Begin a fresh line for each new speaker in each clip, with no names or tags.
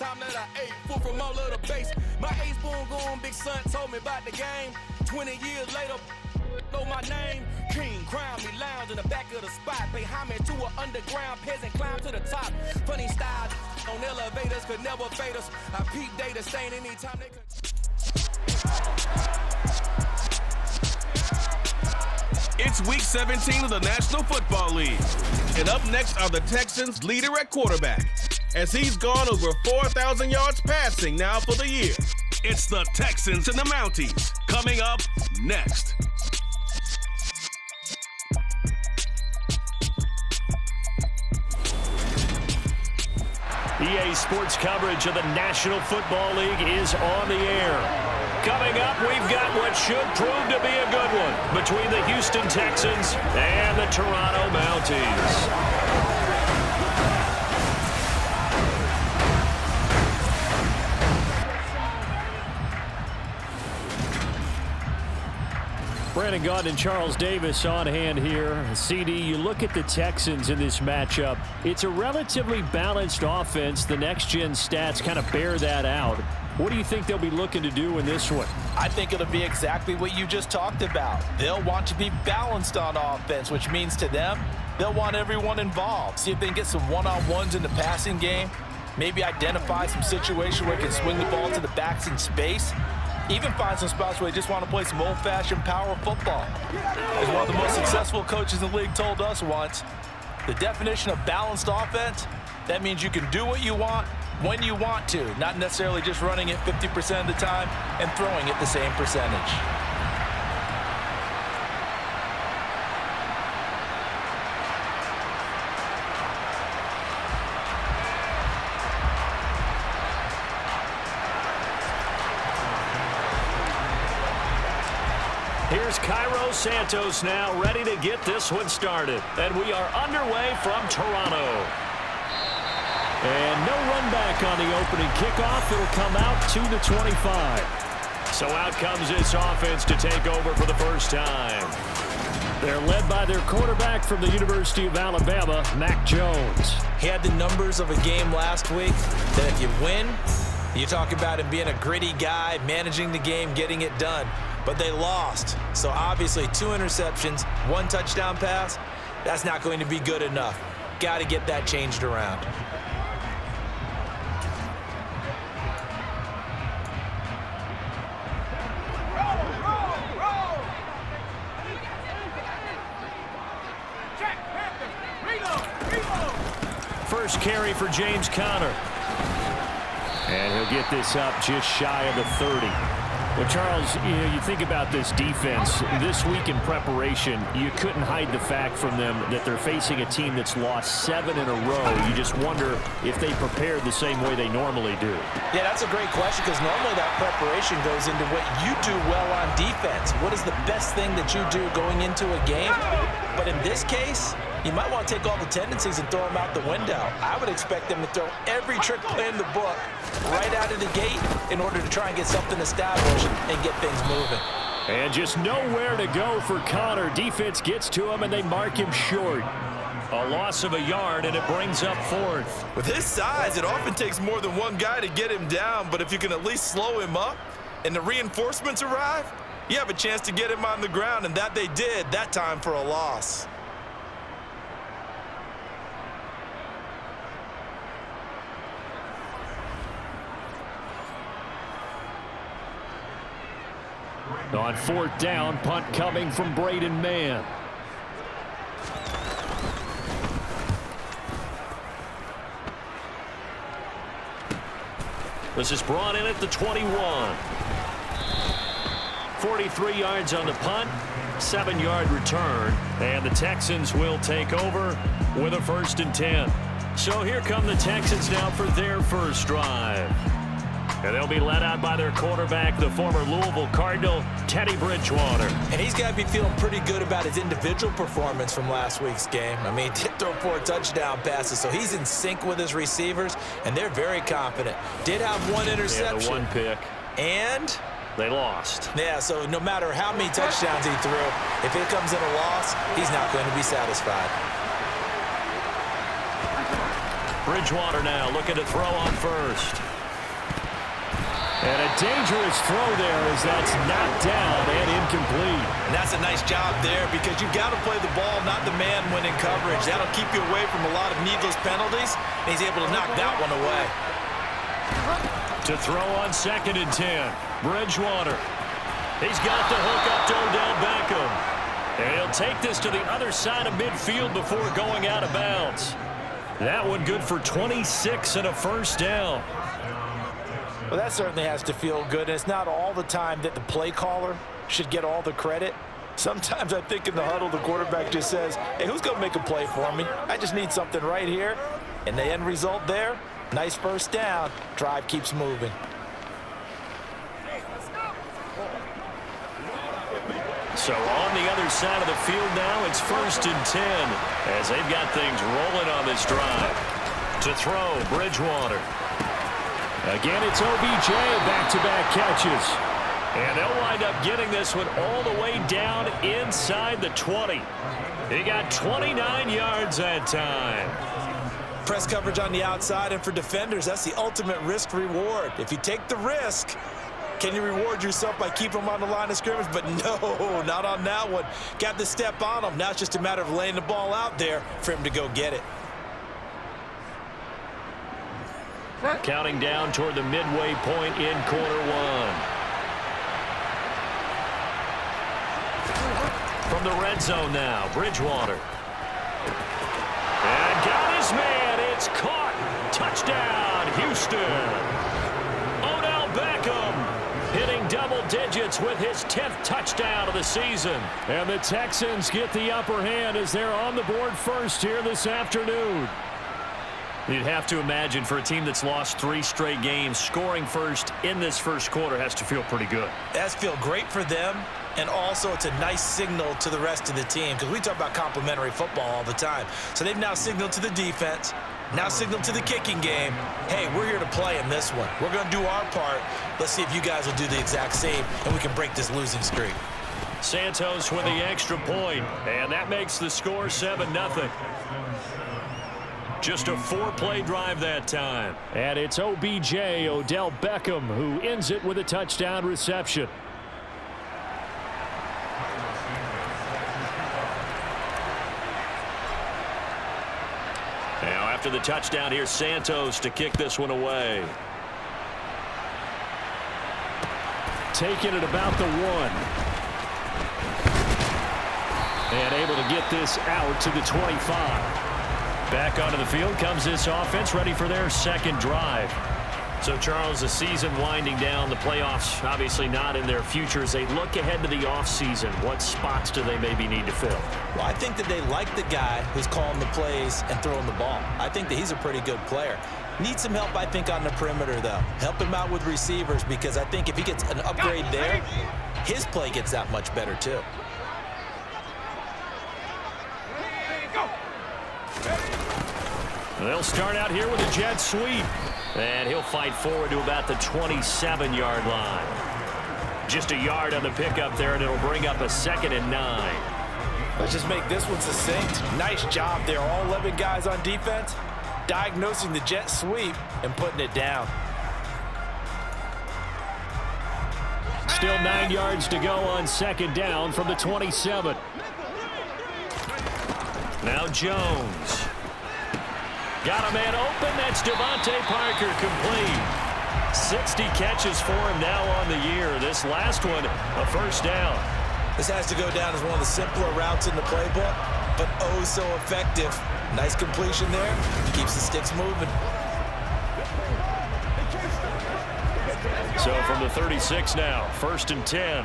time that I ate full from all of the base. My ace boom going, big son told me about the game. 20 years later, know my name. King crown me lounge in the back of the spot. Pay homage to an underground peasant, climb to the top. Funny style on elevators could never fade us. I peep data stain anytime they could.
It's week 17 of the National Football League. And up next are the Texans' leader at quarterback, as he's gone over 4,000 yards passing now for the year. It's the Texans and the Mounties, coming up next.
EA Sports coverage of the National Football League is on the air. Coming up, we've got what should prove to be a good one between the Houston Texans and the Toronto Mounties. Brandon Gaudin and Charles Davis on hand here. CD, you look at the Texans in this matchup. It's a relatively balanced offense. The next-gen stats kind of bear that out. What do you think they'll be looking to do in this one?
I think it'll be exactly what you just talked about. They'll want to be balanced on offense, which means to them, they'll want everyone involved. See if they can get some one-on-ones in the passing game. Maybe identify some situation where they can swing the ball to the backs in space. Even find some spots where they just want to play some old-fashioned power football. As one of the most successful coaches in the league told us once, the definition of balanced offense, that means you can do what you want when you want to, not necessarily just running it 50% of the time and throwing it the same percentage.
Here's Cairo Santos now ready to get this one started. And we are underway from Toronto. And no run back on the opening kickoff. It'll come out to the 25. So out comes this offense to take over for the first time. They're led by their quarterback from the University of Alabama, Mac Jones.
He had the numbers of a game last week that if you win, you talk about him being a gritty guy, managing the game, getting it done. But they lost. So obviously 2 interceptions, 1 touchdown pass, that's not going to be good enough. Got to get that changed around.
First carry for James Conner. And he'll get this up just shy of the 30. Well, Charles, you think about this defense. This week in preparation, you couldn't hide the fact from them that they're facing a team that's lost 7 in a row. You just wonder if they prepared the same way they normally do.
Yeah, that's a great question because normally that preparation goes into what you do well on defense. What is the best thing that you do going into a game? But in this case, you might want to take all the tendencies and throw them out the window. I would expect them to throw every trick play in the book right out of the gate in order to try and get something established and get things moving.
And just nowhere to go for Conner. Defense gets to him, and they mark him short. A loss of a yard, and it brings up 4th.
With his size, it often takes more than one guy to get him down, but if you can at least slow him up and the reinforcements arrive, you have a chance to get him on the ground, and that they did that time for a loss.
On 4th down, punt coming from Braden Mann. This is brought in at the 21. 43 yards on the punt, 7-yard return, and the Texans will take over with a 1st and 10. So here come the Texans now for their first drive. And they'll be led out by their quarterback, the former Louisville Cardinal, Teddy Bridgewater.
And he's got to be feeling pretty good about his individual performance from last week's game. I mean, he did throw 4 touchdown passes, so he's in sync with his receivers, and they're very confident. Did have 1 interception.
Yeah, the 1 pick.
And
they lost.
Yeah, so no matter how many touchdowns he threw, if it comes in a loss, he's not going to be satisfied.
Bridgewater now looking to throw on first. And a dangerous throw there as that's knocked down and incomplete.
And that's a nice job there because you've got to play the ball, not the man when in coverage. That'll keep you away from a lot of needless penalties, and he's able to knock that one away.
To throw on 2nd and 10, Bridgewater. He's got the hook up to Odell Beckham. And he'll take this to the other side of midfield before going out of bounds. That one good for 26 and a first down.
Well, that certainly has to feel good. And it's not all the time that the play caller should get all the credit. Sometimes I think in the huddle, the quarterback just says, hey, who's going to make a play for me? I just need something right here. And the end result there, nice first down. Drive keeps moving.
So on the other side of the field now, it's 1st and 10 as they've got things rolling on this drive. To throw, Bridgewater. Again, it's OBJ, back-to-back catches. And they'll wind up getting this one all the way down inside the 20. He got 29 yards that time.
Press coverage on the outside, and for defenders, that's the ultimate risk-reward. If you take the risk, can you reward yourself by keeping them on the line of scrimmage? But no, not on that one. Got the step on him. Now it's just a matter of laying the ball out there for him to go get it.
Counting down toward the midway point in quarter one. From the red zone now, Bridgewater. And got his man. It's caught. Touchdown, Houston. Odell Beckham hitting double digits with his 10th touchdown of the season. And the Texans get the upper hand as they're on the board first here this afternoon. You'd have to imagine for a team that's lost 3 straight games, scoring first in this first quarter has to feel pretty good.
That's feel great for them, and also it's a nice signal to the rest of the team because we talk about complimentary football all the time. So they've now signaled to the defense, now signaled to the kicking game, hey, we're here to play in this one. We're going to do our part. Let's see if you guys will do the exact same, and we can break this losing streak.
Santos with the extra point, and that makes the score 7-0. Just a 4-play drive that time. And it's OBJ, Odell Beckham, who ends it with a touchdown reception. Now after the touchdown, here's Santos to kick this one away. Taking it about the 1. And able to get this out to the 25. Back onto the field comes this offense, ready for their second drive. So, Charles, the season winding down, the playoffs obviously not in their future. As they look ahead to the offseason, what spots do they maybe need to fill?
Well, I think that they like the guy who's calling the plays and throwing the ball. I think that he's a pretty good player. Needs some help, I think, on the perimeter, though. Help him out with receivers because I think if he gets an upgrade there, his play gets that much better, too.
They'll start out here with a jet sweep. And he'll fight forward to about the 27-yard line. Just a yard on the pickup there, and it'll bring up a 2nd and 9.
Let's just make this one succinct. Nice job there. All 11 guys on defense diagnosing the jet sweep and putting it down.
Still 9 yards to go on 2nd down from the 27. Now Jones. Got a man open. That's Devontae Parker complete. 60 catches for him now on the year. This last one, a first down.
This has to go down as one of the simpler routes in the playbook, but oh so effective. Nice completion there. Keeps the sticks moving.
So from the 36 now, 1st and 10.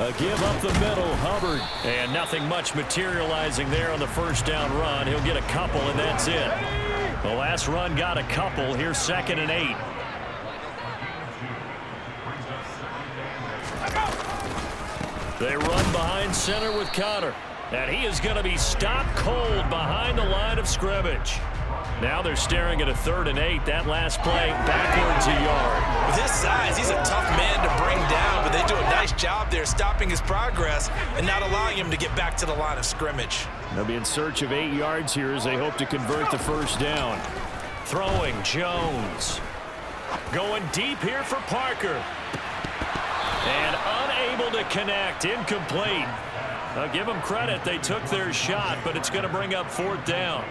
A give up the middle, Hubbard. And nothing much materializing there on the first down run. He'll get a couple, and that's it. The last run got a couple. Here's 2nd and 8. They run behind center with Connor. And he is going to be stopped cold behind the line of scrimmage. Now they're staring at a 3rd and 8. That last play backwards a yard.
With his size, he's a tough man to bring down, but they do a nice job there stopping his progress and not allowing him to get back to the line of scrimmage.
They'll be in search of 8 yards here as they hope to convert the first down. Throwing Jones. Going deep here for Parker. And unable to connect. Incomplete. I'll give them credit. They took their shot, but it's going to bring up 4th down.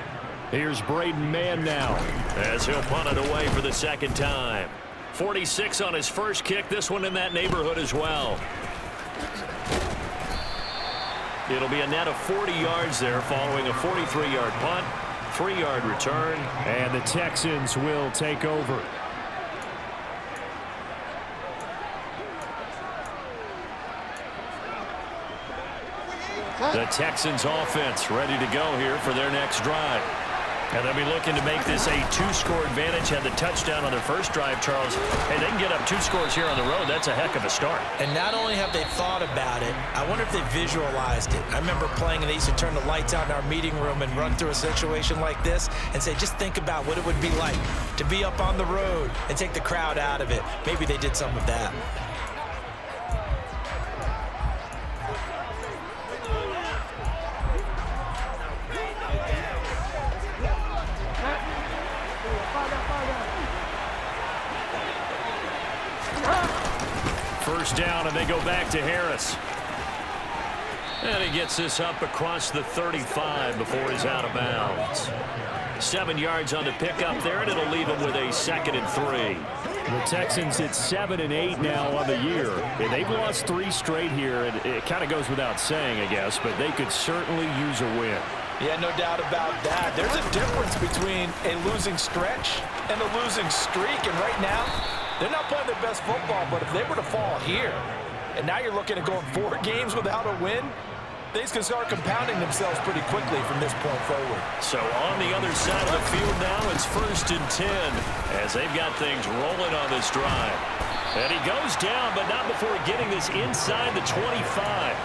Here's Braden Mann now as he'll punt it away for the 2nd time. 46 on his first kick. This one in that neighborhood as well. It'll be a net of 40 yards there following a 43-yard punt, 3-yard return, and the Texans will take over. The Texans offense ready to go here for their next drive. And they'll be looking to make this a 2-score advantage. Had the touchdown on their first drive, Charles. Hey, they can get up 2 scores here on the road. That's a heck of a start.
And not only have they thought about it, I wonder if they visualized it. I remember playing and they used to turn the lights out in our meeting room and run through a situation like this and say, just think about what it would be like to be up on the road and take the crowd out of it. Maybe they did some of that.
First down, and they go back to Harris. And he gets this up across the 35 before he's out of bounds. 7 yards on the pickup there, and it'll leave him with a 2nd and 3. The Texans at 7 and 8 now on the year. And they've lost 3 straight here, and it kind of goes without saying, I guess, but they could certainly use a win.
Yeah, no doubt about that. There's a difference between a losing stretch and a losing streak, and right now, they're not playing their best football, but if they were to fall here, and now you're looking at going 4 games without a win, things can start compounding themselves pretty quickly from this point forward.
So on the other side of the field now, it's 1st and 10 as they've got things rolling on this drive. And he goes down, but not before getting this inside the 25.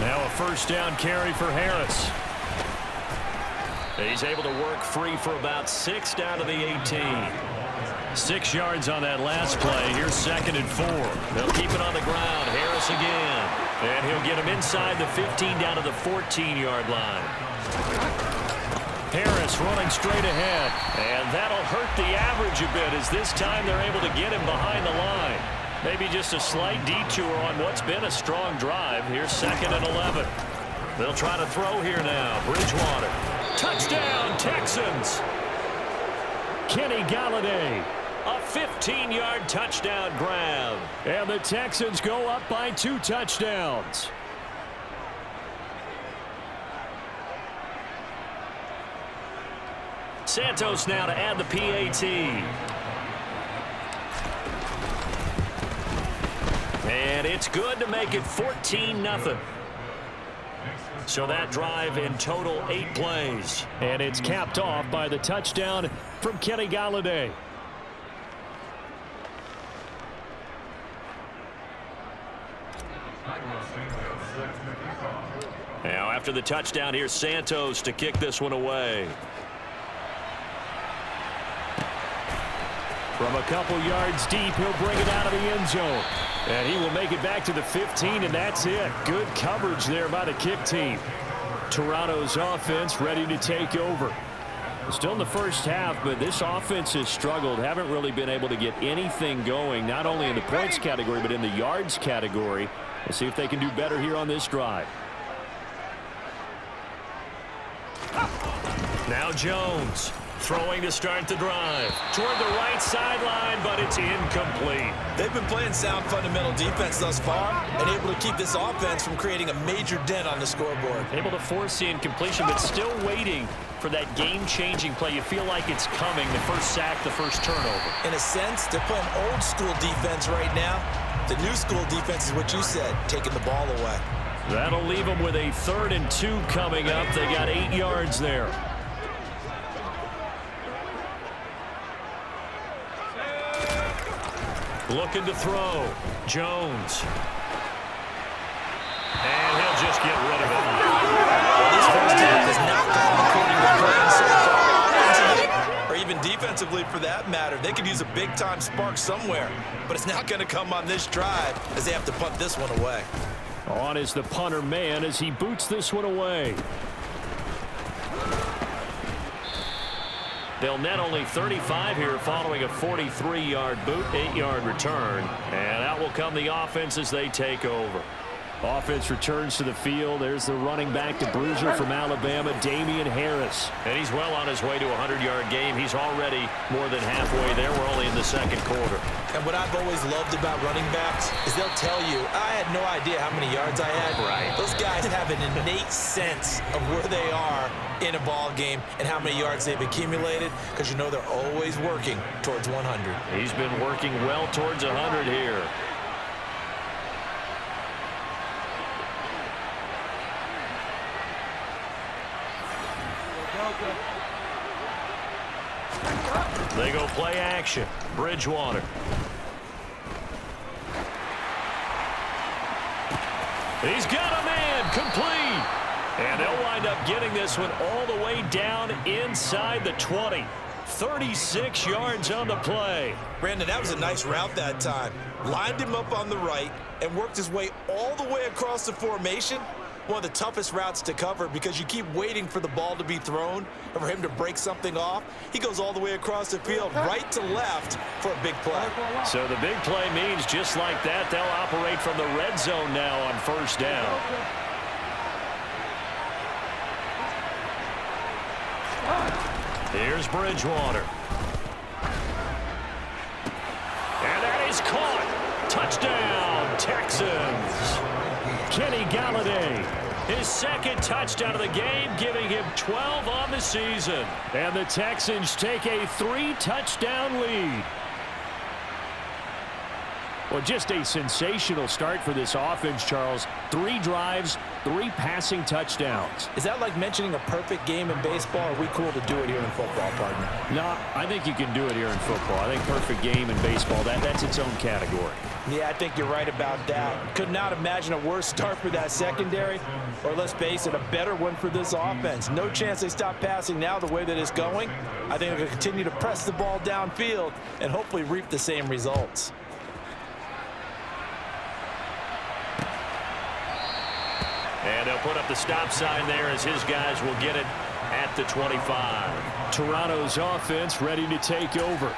Now a first down carry for Harris. He's able to work free for about 6 down to the 18. 6 yards on that last play. Here's 2nd and 4. They'll keep it on the ground. Harris again. And he'll get him inside the 15 down to the 14-yard line. Harris running straight ahead. And that'll hurt the average a bit as this time they're able to get him behind the line. Maybe just a slight detour on what's been a strong drive. Here's 2nd and 11. They'll try to throw here now. Bridgewater. Touchdown, Texans. Kenny Galladay. A 15-yard touchdown grab. And the Texans go up by 2 touchdowns. Santos now to add the PAT. And it's good to make it 14-0. So that drive in total 8 plays. And it's capped off by the touchdown from Kenny Galladay. Now after the touchdown, here's Santos to kick this one away. From a couple yards deep, he'll bring it out of the end zone. And he will make it back to the 15, and that's it. Good coverage there by the kick team. Toronto's offense ready to take over. Still in the first half, but this offense has struggled. Haven't really been able to get anything going, not only in the points category, but in the yards category. We'll see if they can do better here on this drive. Now Jones. Throwing to start the drive. Toward the right sideline, but it's incomplete.
They've been playing sound fundamental defense thus far and able to keep this offense from creating a major dent on the scoreboard.
Able to force the incompletion, but still waiting for that game-changing play. You feel like it's coming, the first sack, the first turnover.
In a sense, they're playing old-school defense right now. The new-school defense is what you said, taking the ball away.
That'll leave them with a 3rd and 2 coming up. They got 8 yards there. Looking to throw. Jones. And he'll just get rid of it.
defensively for that matter. They could use a big-time spark somewhere, but it's not going to come on this drive as they have to punt this one away.
On is the punter man as he boots this one away. They'll net only 35 here following a 43-yard boot, 8-yard return. And out will come the offense as they take over. Offense returns to the field. There's the running back, the bruiser from Alabama, Damian Harris. And he's well on his way to a 100-yard game. He's already more than halfway there. We're only in the second quarter.
And what I've always loved about running backs is they'll tell you, I had no idea how many yards I had.
Right.
Those guys have an innate sense of where they are in a ball game and how many yards they've accumulated, because you know they're always working towards 100.
He's been working well towards 100 here. They go play action. Bridgewater. He's got a man complete. And they'll wind up getting this one all the way down inside the 20. 36 yards on the play.
Brandon, that was a nice route that time. Lined him up on the right and worked his way all the way across the formation. One of the toughest routes to cover because you keep waiting for the ball to be thrown and for him to break something off. He goes all the way across the field, right to left for a big play.
So the big play means just like that, they'll operate from the red zone now on first down. Here's Bridgewater. And that is caught. Touchdown, Texans. Kenny Galladay, his second touchdown of the game, giving him 12 on the season. And the Texans take a 3-touchdown lead. Well, just a sensational start for this offense, Charles. 3 drives, 3 passing touchdowns.
Is that like mentioning a perfect game in baseball, or are we cool to do it here in football, partner?
No, I think you can do it here in football. I think perfect game in baseball, that's its own category.
Yeah, I think you're right about that. Could not imagine a worse start for that secondary, or let's face it, a better one for this offense. No chance they stop passing now the way that it's going. I think they'll continue to press the ball downfield and hopefully reap the same results.
And they'll put up the stop sign there as his guys will get it at the 25. Toronto's offense ready to take over.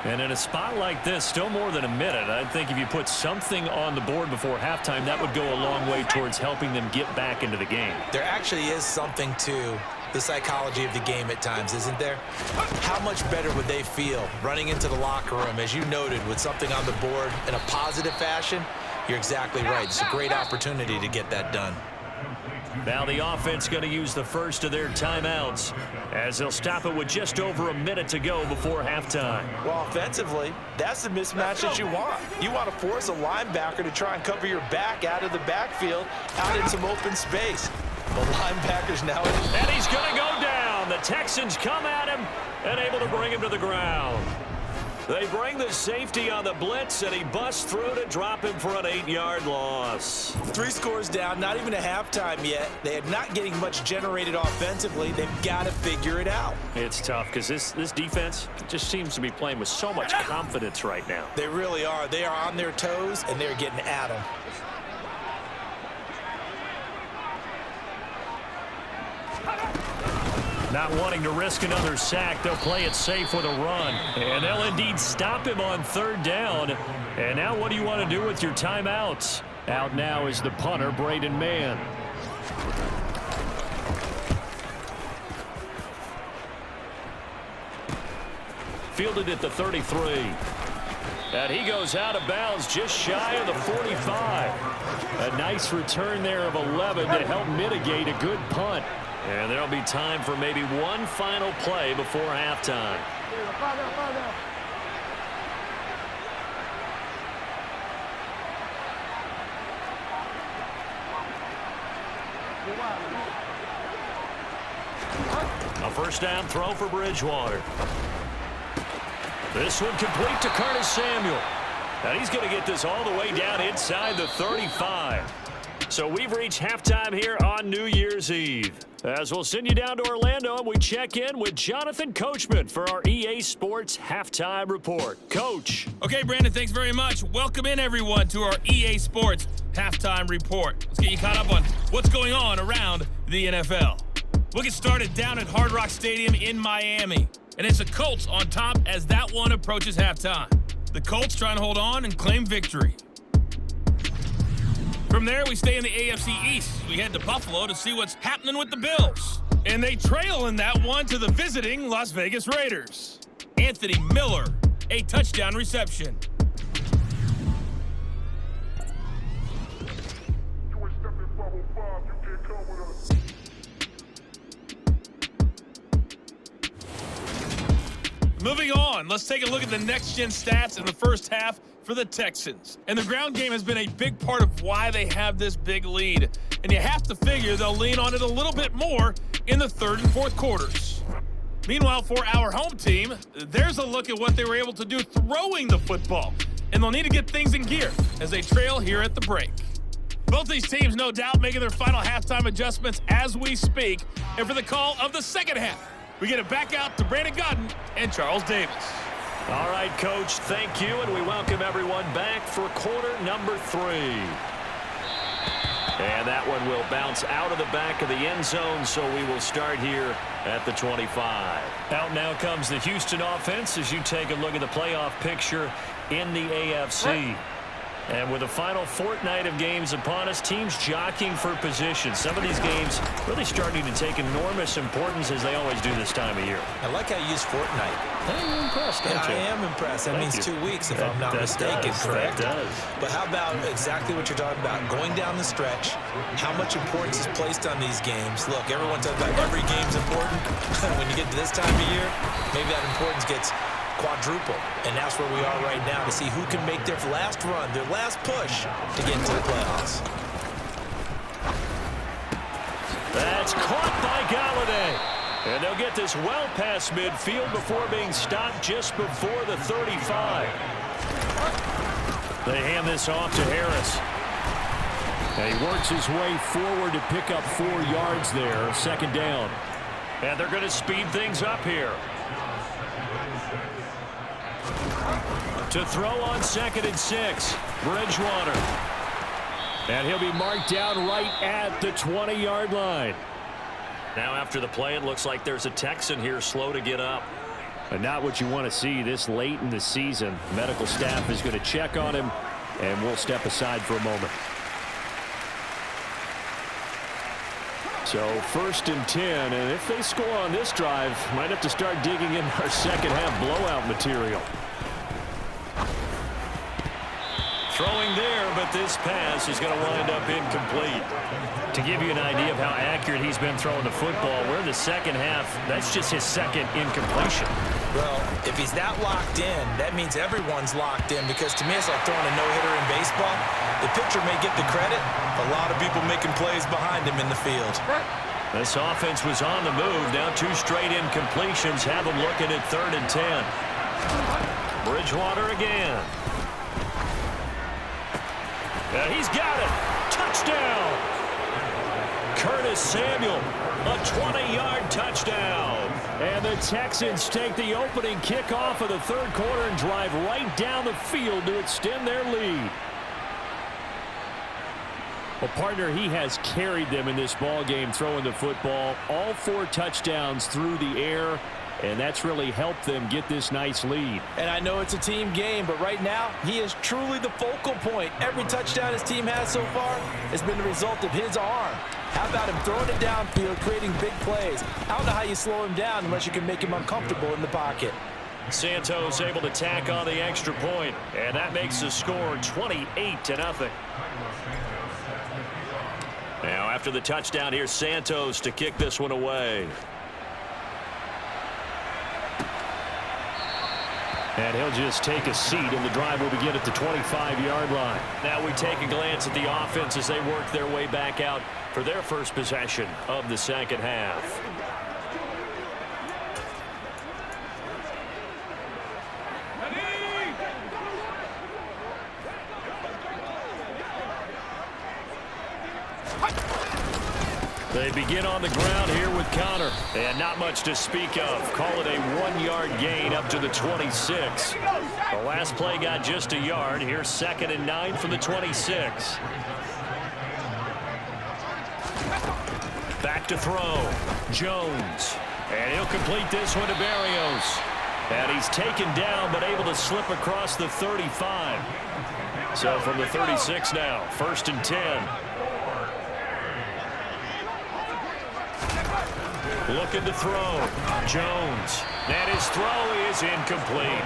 And in a spot like this, still more than a minute, I think if you put something on the board before halftime, that would go a long way towards helping them get back into the game.
There actually is something to the psychology of the game at times, isn't there? How much better would they feel running into the locker room, as you noted, with something on the board in a positive fashion? You're exactly right. It's a great opportunity to get that done.
Now the offense going to use the first of their timeouts as they'll stop it with just over a minute to go before halftime.
Well, offensively, that's the mismatch that you want. You want to force a linebacker to try and cover your back out of the backfield, out in some open space. The linebackers now.
And he's going to go down. The Texans come at him and able to bring him to the ground. They bring the safety on the blitz, and he busts through to drop him for an 8-yard loss.
3 scores down, not even a halftime yet. They are not getting much generated offensively. They've got to figure it out.
It's tough because this defense just seems to be playing with so much confidence right now.
They really are. They are on their toes, and they're getting at them.
Not wanting to risk another sack, they'll play it safe with a run. And they'll indeed stop him on 3rd down. And now what do you want to do with your timeouts? Out now is the punter, Braden Mann. Fielded at the 33. And he goes out of bounds just shy of the 45. A nice return there of 11 to help mitigate a good punt. And there'll be time for maybe one final play before halftime. A first down throw for Bridgewater. This one complete to Curtis Samuel. And he's going to get this all the way down inside the 35. So we've reached halftime here on New Year's Eve. As we'll send you down to Orlando, and we check in with Jonathan Coachman for our EA Sports Halftime Report. Coach.
Okay, Brandon, thanks very much. Welcome in, everyone, to our EA Sports Halftime Report. Let's get you caught up on what's going on around the NFL. We'll get started down at Hard Rock Stadium in Miami. And it's the Colts on top as that one approaches halftime. The Colts trying to hold on and claim victory. From there, we stay in the AFC East. We head to Buffalo to see what's happening with the Bills. And they trail in that one to the visiting Las Vegas Raiders. Anthony Miller, a touchdown reception. Moving on, let's take a look at the next-gen stats in the first half for the Texans. And the ground game has been a big part of why they have this big lead. And you have to figure they'll lean on it a little bit more in the third and fourth quarters. Meanwhile, for our home team, there's a look at what they were able to do throwing the football. And they'll need to get things in gear as they trail here at the break. Both these teams, no doubt, making their final halftime adjustments as we speak. And for the call of the second half, we get it back out to Brandon Godden and Charles Davis.
All right, Coach, thank you, and we welcome everyone back for quarter number 3. And that one will bounce out of the back of the end zone, so we will start here at the 25. Out now comes the Houston offense as you take a look at the playoff picture in the AFC. And with the final fortnight of games upon us, teams jockeying for position. Some of these games really starting to take enormous importance as they always do this time of year.
I like how you use fortnight.
You're impressed, don't you?
I am impressed. That means 2 weeks, if I'm not mistaken, correct?
That does.
But how about exactly what you're talking about? Going down the stretch, how much importance is placed on these games? Look, everyone talks about every game's important. When you get to this time of year, maybe that importance gets quadruple, and that's where we are right now to see who can make their last run, their last push to get into the playoffs.
That's caught by Galladay. And they'll get this well past midfield before being stopped just before the 35. They hand this off to Harris. And he works his way forward to pick up 4 yards there, second down. And they're going to speed things up here. To throw on 2nd and 6, Bridgewater. And he'll be marked down right at the 20-yard line. Now after the play, it looks like there's a Texan here slow to get up. And not what you want to see this late in the season. Medical staff is going to check on him, and we'll step aside for a moment. So 1st and 10, and if they score on this drive, might have to start digging in our second half blowout material. Throwing there, but this pass is going to wind up incomplete. To give you an idea of how accurate he's been throwing the football, we're in the second half. That's just his second incompletion.
Well, if he's that locked in, that means everyone's locked in, because to me it's like throwing a no-hitter in baseball. The pitcher may get the credit, a lot of people making plays behind him in the field.
This offense was on the move. Now 2 straight incompletions have them looking at 3rd and 10. Bridgewater again. And he's got it. Touchdown. Curtis Samuel, a 20-yard touchdown. And the Texans take the opening kickoff of the third quarter and drive right down the field to extend their lead. Well, partner, he has carried them in this ball game throwing the football. All 4 touchdowns through the air. And that's really helped them get this nice lead.
And I know it's a team game, but right now, he is truly the focal point. Every touchdown his team has so far has been the result of his arm. How about him throwing it downfield, creating big plays? I don't know how you slow him down unless you can make him uncomfortable in the pocket.
Santos able to tack on the extra point, and that makes the score 28-0. Now, after the touchdown, here's Santos to kick this one away. And he'll just take a seat, and the drive will begin at the 25-yard line. Now we take a glance at the offense as they work their way back out for their first possession of the second half. They begin on the ground here with Connor. And not much to speak of. Call it a 1-yard gain up to the 26. The last play got just a yard. Here's 2nd and 9 from the 26. Back to throw. Jones. And he'll complete this one to Berrios. And he's taken down but able to slip across the 35. So from the 36 now, 1st and 10. Looking to throw. Jones. And his throw is incomplete.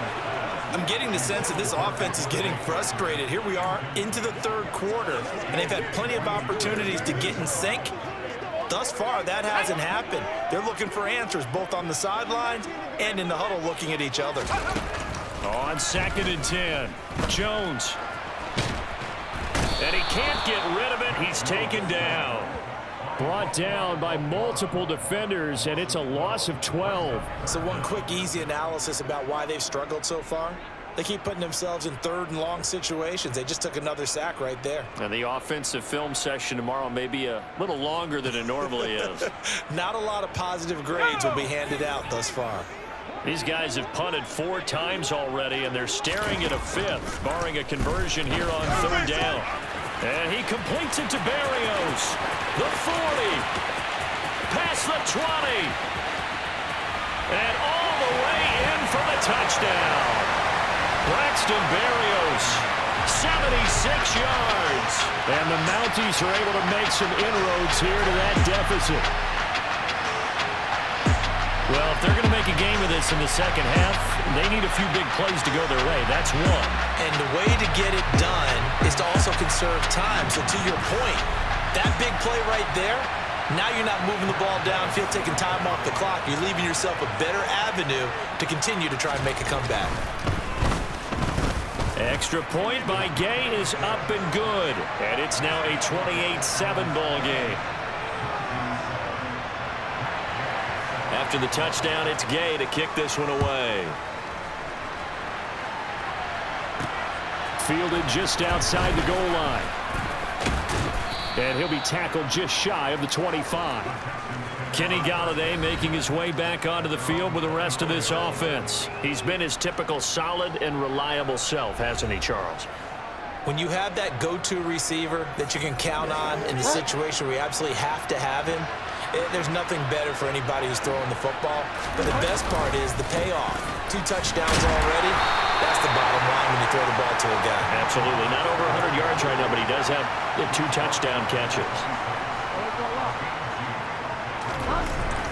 I'm getting the sense that this offense is getting frustrated. Here we are into the 3rd quarter, and they've had plenty of opportunities to get in sync. Thus far, that hasn't happened. They're looking for answers both on the sidelines and in the huddle looking at each other.
On 2nd and 10. Jones. And he can't get rid of it. He's taken down. Brought down by multiple defenders, and it's a loss of 12.
So one quick, easy analysis about why they've struggled so far. They keep putting themselves in 3rd and long situations. They just took another sack right there.
And the offensive film session tomorrow may be a little longer than it normally is.
Not a lot of positive grades will be handed out thus far.
These guys have punted 4 times already, and they're staring at a 5th, barring a conversion here on 3rd down. And he completes it to Berrios. The 40. Past the 20. And all the way in for the touchdown. Braxton Berrios, 76 yards. And the Mounties are able to make some inroads here to that deficit. Well, if they're going to make a game of this in the 2nd half, they need a few big plays to go their way. That's one.
And the way to get it done is to also conserve time. So to your point, that big play right there, now you're not moving the ball downfield, taking time off the clock. You're leaving yourself a better avenue to continue to try and make a comeback.
Extra point by Gay is up and good. And it's now a 28-7 ball game. After the touchdown, it's Gay to kick this one away. Fielded just outside the goal line. And he'll be tackled just shy of the 25. Kenny Golladay making his way back onto the field with the rest of this offense. He's been his typical solid and reliable self, hasn't he, Charles?
When you have that go-to receiver that you can count on in the situation where you absolutely have to have him, there's nothing better for anybody who's throwing the football. But the best part is the payoff. 2 touchdowns already. That's the bottom line when you throw the ball to a guy.
Absolutely. Not over 100 yards right now, but he does have 2 touchdown catches.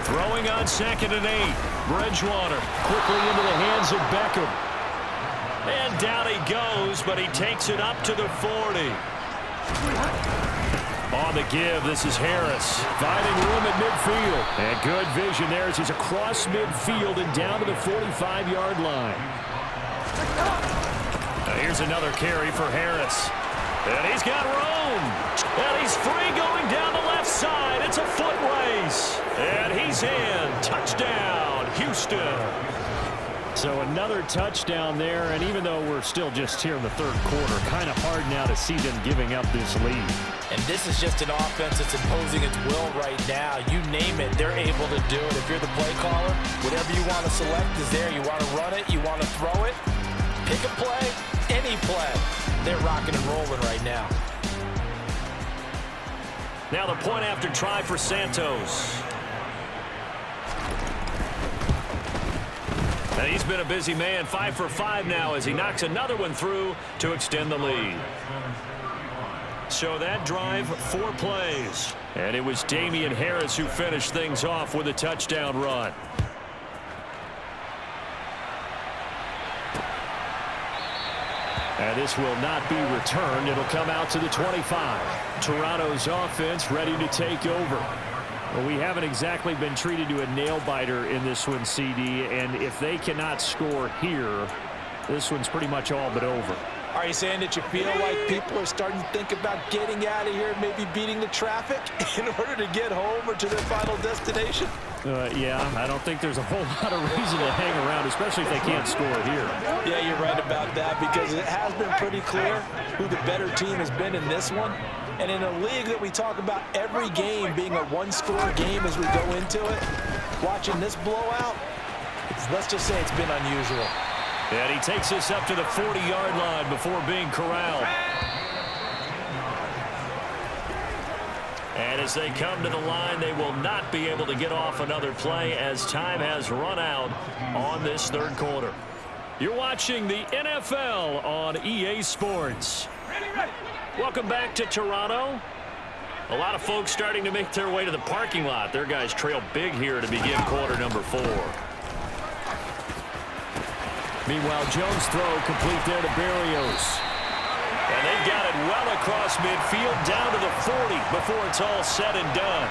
Throwing on 2nd and 8. Bridgewater quickly into the hands of Beckham. And down he goes, but he takes it up to the 40. On the give, this is Harris, finding room at midfield. And good vision there as he's across midfield and down to the 45-yard line. Now here's another carry for Harris. And he's got room. And he's free going down the left side. It's a foot race. And he's in. Touchdown, Houston. So another touchdown there, and even though we're still just here in the 3rd quarter, kind of hard now to see them giving up this lead.
And this is just an offense that's imposing its will right now. You name it, they're able to do it. If you're the play caller, whatever you want to select is there. You want to run it, you want to throw it, pick a play, any play. They're rocking and rolling right now.
Now the point after try for Santos. And he's been a busy man, 5 for 5 now as he knocks another one through to extend the lead. So that drive, 4 plays. And it was Damian Harris who finished things off with a touchdown run. And this will not be returned. It'll come out to the 25. Toronto's offense ready to take over. Well, we haven't exactly been treated to a nail-biter in this one, CD, and if they cannot score here, this one's pretty much all but over.
Are you saying that you feel like people are starting to think about getting out of here and maybe beating the traffic in order to get home or to their final destination?
Yeah, I don't think there's a whole lot of reason to hang around, especially if they can't score here.
Yeah, you're right about that because it has been pretty clear who the better team has been in this one. And in a league that we talk about every game being a one-score game as we go into it, watching this blowout, let's just say it's been unusual.
And he takes us up to the 40-yard line before being corralled. And as they come to the line, they will not be able to get off another play as time has run out on this third quarter. You're watching the NFL on EA Sports. Welcome back to Toronto. A lot of folks starting to make their way to the parking lot. Their guys trail big here to begin quarter number 4. Meanwhile, Jones' throw complete there to Berrios. And they've got it well across midfield down to the 40 before it's all said and done.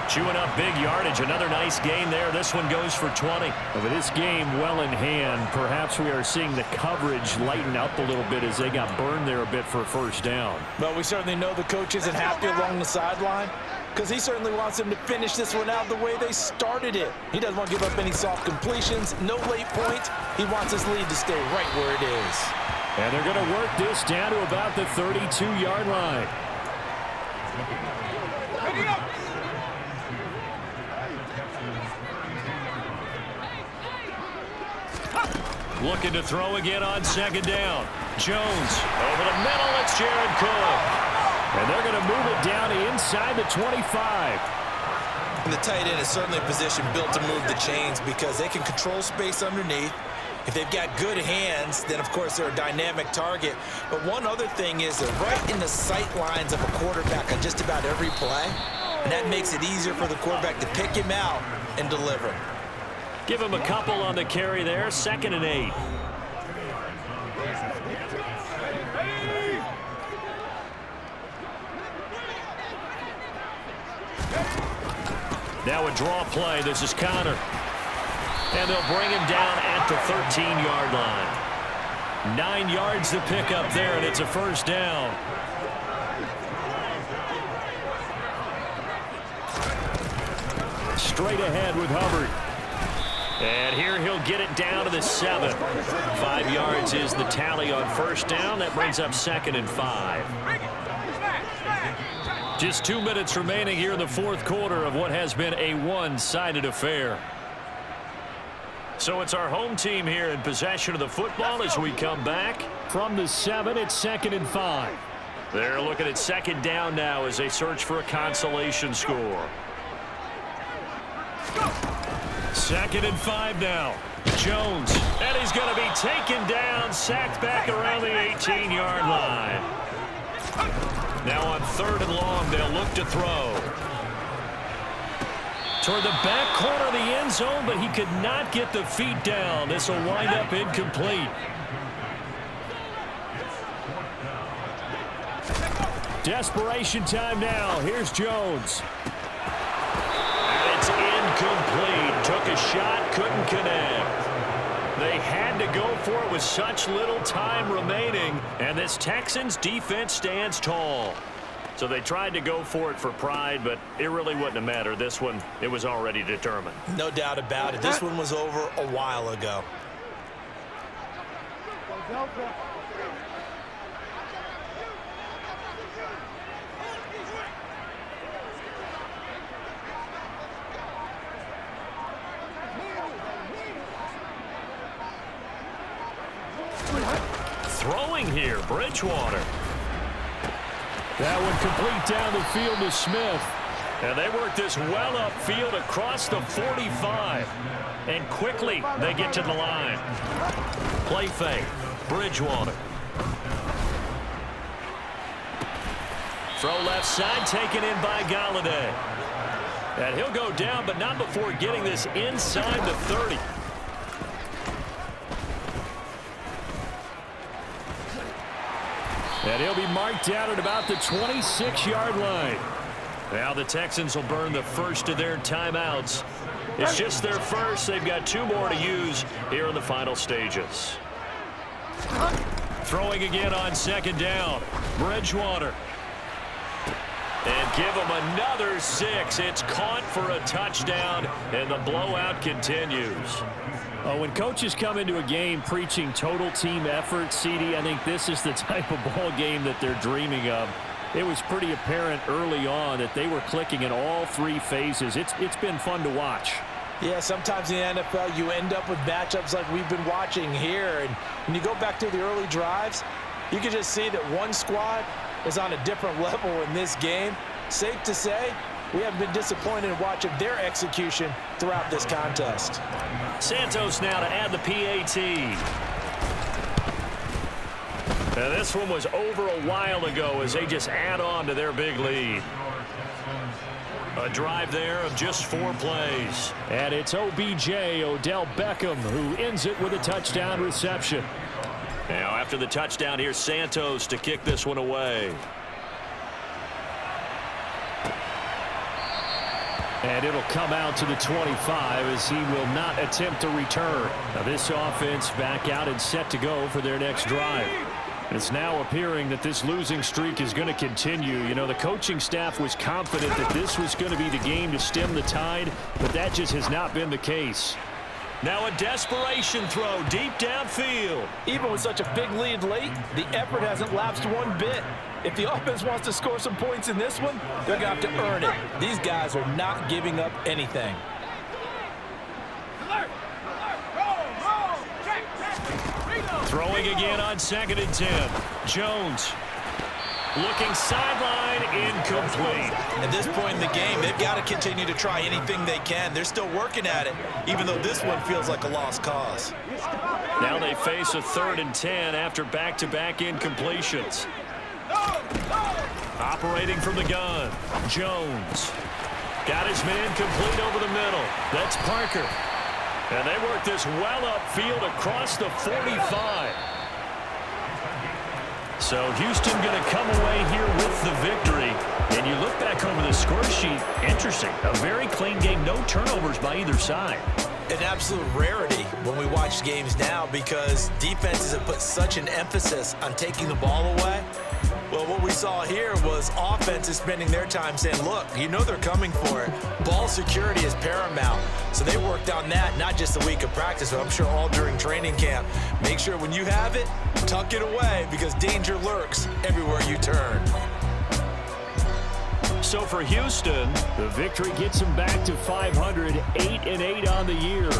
Chewing up big yardage. Another nice gain there. This one goes for 20. With this game well in hand, perhaps we are seeing the coverage lighten up a little bit as they got burned there a bit for a first down.
Well, we certainly know the coach isn't happy along the sideline because he certainly wants them to finish this one out the way they started it. He doesn't want to give up any soft completions, no late points. He wants his lead to stay right where it is.
And they're going to work this down to about the 32-yard line. Looking to throw again on second down. Jones over the middle. It's Jared Cook. And they're going to move it down to inside the 25.
And the tight end is certainly a position built to move the chains because they can control space underneath. If they've got good hands, then, of course, they're a dynamic target. But one other thing is they're right in the sight lines of a quarterback on just about every play. And that makes it easier for the quarterback to pick him out and deliver.
Give him a couple on the carry there. 2nd and 8. Now a draw play. This is Connor. And they'll bring him down at the 13-yard line. 9 yards to pick up there, and it's a first down. Straight ahead with Hubbard. And here he'll get it down to the 7. 5 yards is the tally on first down. That brings up 2nd and 5. Just 2 minutes remaining here in the fourth quarter of what has been a one-sided affair. So it's our home team here in possession of the football as we come back. From the 7, it's 2nd and 5. They're looking at second down now as they search for a consolation score. 2nd and 5 now. Jones. And he's going to be taken down, sacked back around the 18-yard line. Now on 3rd and long, they'll look to throw. Toward the back corner of the end zone, but he could not get the feet down. This will wind up incomplete. Desperation time now. Here's Jones. And it's incomplete. Took a shot, couldn't connect. They had to go for it with such little time remaining, and this Texans defense stands tall. So they tried to go for it for pride, but it really wouldn't have mattered. This one, it was already determined.
No doubt about it. This one was over a while ago.
Throwing here, Bridgewater. That one complete down the field to Smith. And they work this well upfield across the 45. And quickly they get to the line. Play fake. Bridgewater. Throw left side taken in by Galladay. And he'll go down, but not before getting this inside the 30. And he'll be marked down at about the 26-yard line. Now the Texans will burn the first of their timeouts. It's just their first. They've got 2 more to use here in the final stages. Throwing again on 2nd down. Bridgewater. And give him another 6. It's caught for a touchdown, and the blowout continues. When coaches come into a game preaching total team effort, CD, I think this is the type of ball game that they're dreaming of. It was pretty apparent early on that they were clicking in all three phases. It's been fun to watch.
Yeah, sometimes in the NFL you end up with matchups like we've been watching here. And when you go back to the early drives, you can just see that one squad is on a different level in this game. Safe to say, we haven't been disappointed in watching their execution throughout this contest.
Santos now to add the PAT. Now this one was over a while ago as they just add on to their big lead. A drive there of just 4 plays. And it's OBJ, Odell Beckham, who ends it with a touchdown reception. Now after the touchdown, here's Santos to kick this one away. And it'll come out to the 25 as he will not attempt to return. Now this offense back out and set to go for their next drive. It's now appearing that this losing streak is going to continue. You know, the coaching staff was confident that this was going to be the game to stem the tide, but that just has not been the case. Now a desperation throw deep downfield.
Even with such a big lead late, the effort hasn't lapsed one bit. If the offense wants to score some points in this one, they're going to have to earn it. These guys are not giving up anything.
Throwing again on 2nd and 10. Jones looking sideline, incomplete.
At this point in the game, they've got to continue to try anything they can. They're still working at it, even though this one feels like a lost cause.
Now they face a 3rd and 10 after back-to-back incompletions. Operating from the gun, Jones got his man complete over the middle. That's Parker. And they work this well upfield across the 45. So Houston going to come away here with the victory. And you look back over the score sheet, interesting. A very clean game, no turnovers by either side.
An absolute rarity when we watch games now because defenses have put such an emphasis on taking the ball away. Well, what we saw here was offenses spending their time saying, look, you know they're coming for it. Ball security is paramount. So they worked on that, not just a week of practice, but I'm sure all during training camp. Make sure when you have it, tuck it away because danger lurks everywhere you turn.
So for Houston, the victory gets them back to 500, 8-8 on the year.